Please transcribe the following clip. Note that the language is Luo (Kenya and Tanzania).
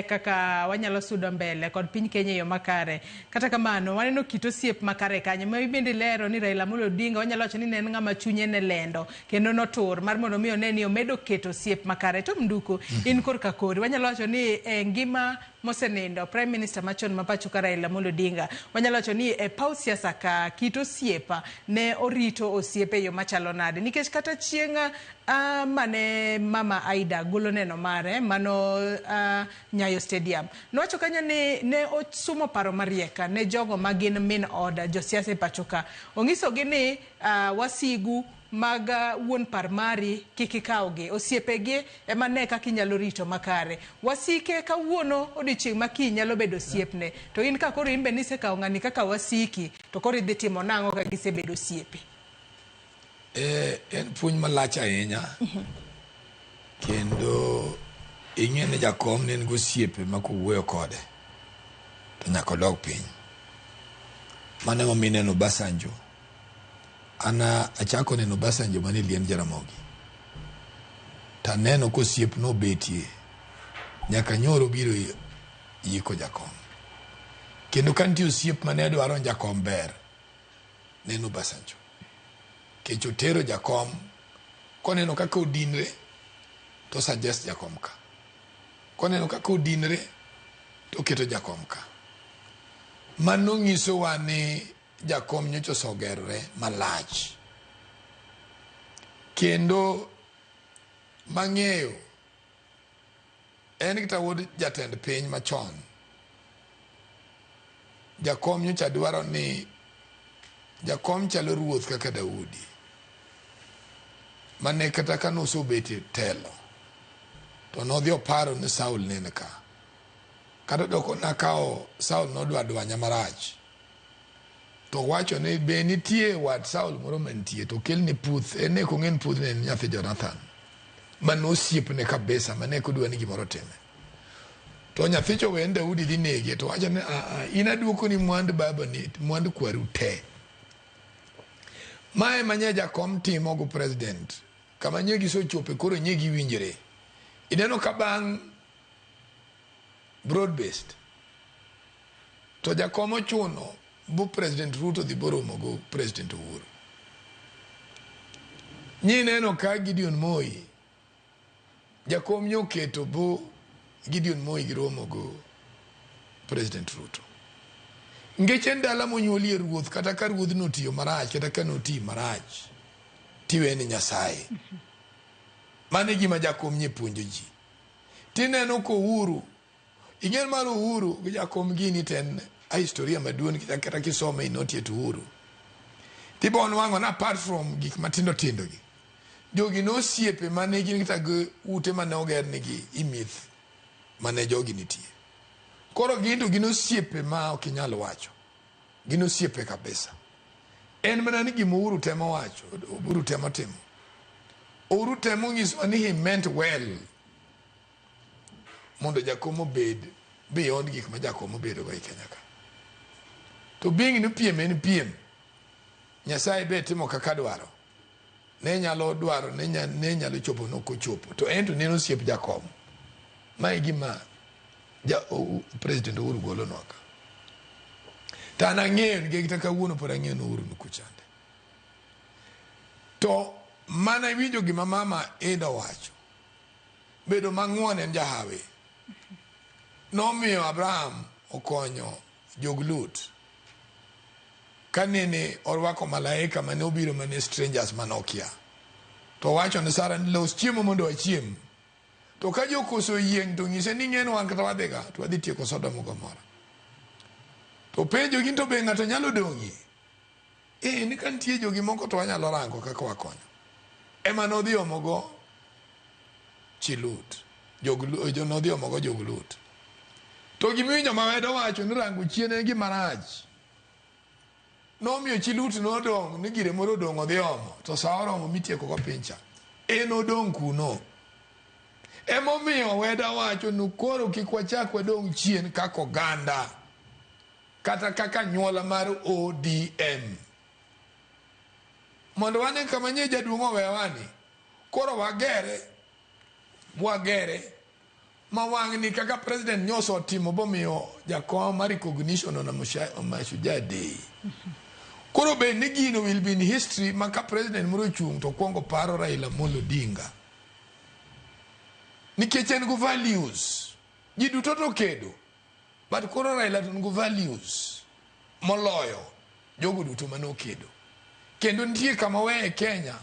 kaka wanyalo sudo mbele kod piny Kenya yo makare. Kata kamano waneno kit osiep makare kanyo ma ibende lero ni Raila Odinga wanyalo wacho ni ne en ng'ama chunye ne lendo kendo notur mar mondo mi one ni omedo keto osiep makare. To Nduku in korka kori wanyalo wacho ni ngima mosenindo Prime Minister machon mapacho ka Raila Odinga wanyalo wacho ni paw siasa ka kit osiepa ne orito osiepe yo machalo nade nikech kata chieng' mane mama Aida golo neno mare mano Nyayo Stadium nowacho kanyo ni ne osumo paro marieka ne jogo magin min oda josiasa e pachoka ongisogi ni wasigu mag wuon par mari kikikawgi osiepegi ema ne kaka inyalo rito makare wasike kawuono odiochieng' makiny nyalo bedo osiepne to in ka koro imbe nisekawo ng'ani kaka wasiki to koro idhi timo nang'o ka gisebedo osiepe. En puonj malach ahinya kendo ing'e ni jakom ne en gosiepe makowuoyo kode to nyaka odog piny mane momi neno Basanjo ana achako neno Basanjo mane lien Ramogi ta neno kosiep no betie nyaka nyoro biro yiko jakom kendo kanti osiep mane dwaro jakom ber neno Basanjo kecho tero jakom koneno kaka odinre to suggest jakom ka koneno kaka odinre to keto jakom ka mano nyiso wa ni jakom nyocho sogerore malach kendo mang'eyo en kita wod jatend piny machon jakom nyocha dwaro ni jakom chalo ruoth kaka Daudi mane kata kanoso bete telo to nodhi oparo ni Saul nene ka kata doko nakao Saul nodwa dwanya marach to wacho ni be nitie wat Saul moro mantie to kel ni puth ene ko ng'en puth ne nyathi Jonathan mano osiep ne kabisa mane kodwa ni gimoro time to nyathicho wen Daudi dhi nege to wacho ni ina duoko ni mwandu baba ni mwandu kwaru te mae manye jakom timo go president kama nyegi so chope koro nyegi winjre ineno ka bang broad based to jakom ochuno bu president Ruto dhi boromo go president Uhuru neno ka Gideon Moi jakom nyoketo bu Gideon Moi giromo go president Ruto ngeche ndala monyuolie ruoth kata ka ruoth notiyo marach kata ka noti marach tiwe ni Nyasaye mane gima jakom nye puonjo ji tineno ko Uhuru ing'en mar Uhuru gi jakom gini ten a historia maduon kata kisome inotie to Uhuru tibon wango na apart from gik matindo tindo gi jogi no siepe mane gin kita go ute mane oger nigi imith mane jogi nitie koro ginto gino siepe ma okinyal wacho gino siepe kabisa en mana ni gimo Uhuru temo wacho Uhuru temo timo Uhuru temo nyiso ni he meant well mondo jakomo bed beyond gik ma jakomo bedo go e Kenya ka to being ni piem en piem Nyasaye be timo kaka dwaro ne nyalo dwaro ne nyalo chopo no ko chopo to ento neno siep jakomo mai gima president Uhuru golo noka tana ng'eyo ni gita kawuono por ang'eyo no Uhuru nukuchande to mana winjo gima mama Eda wacho bedo mang'won en jahawi nomiyo Abraham okonyo joglut kanene orwako malaika mane obiro mane strangers manokia to wacho ni Sara los chiemo mondo achiem to ka jokoso yieng to ng'ise ni ng'en wan kata wadhiga to wadhi tieko Sodom Gomora to penjo gin to be ng'ato nyalo dong'i ni kantie jogi moko to wanyalo rango kaka wakonyo ema nodhi omogo chilut nodhi omogo joglut to gimiwinjo mawedo wacho ni rango chien en gima rach nomiyo chilut nodong' ni gire moro odong' odhi omo to sa oromo mitieko go pincha odong' kuno emomiyo weda wacho nukoro kik wachak wadong' chien kaka oganda kata kaka nyuola mar ODM mondo wane kama nye jaduong' owewani koro wagere mawangni kaka president nyoso timo bomiyo jakom ma recognition on Mashujaa Day. Koro be gino will be in history maka president moro chung to kwongo paro Raila Odinga. Nikech en go values. Ji duto to kedo. But koro Raila to go values. Moloyo jogo duto mano kedo. Kendo nitie kama we Kenya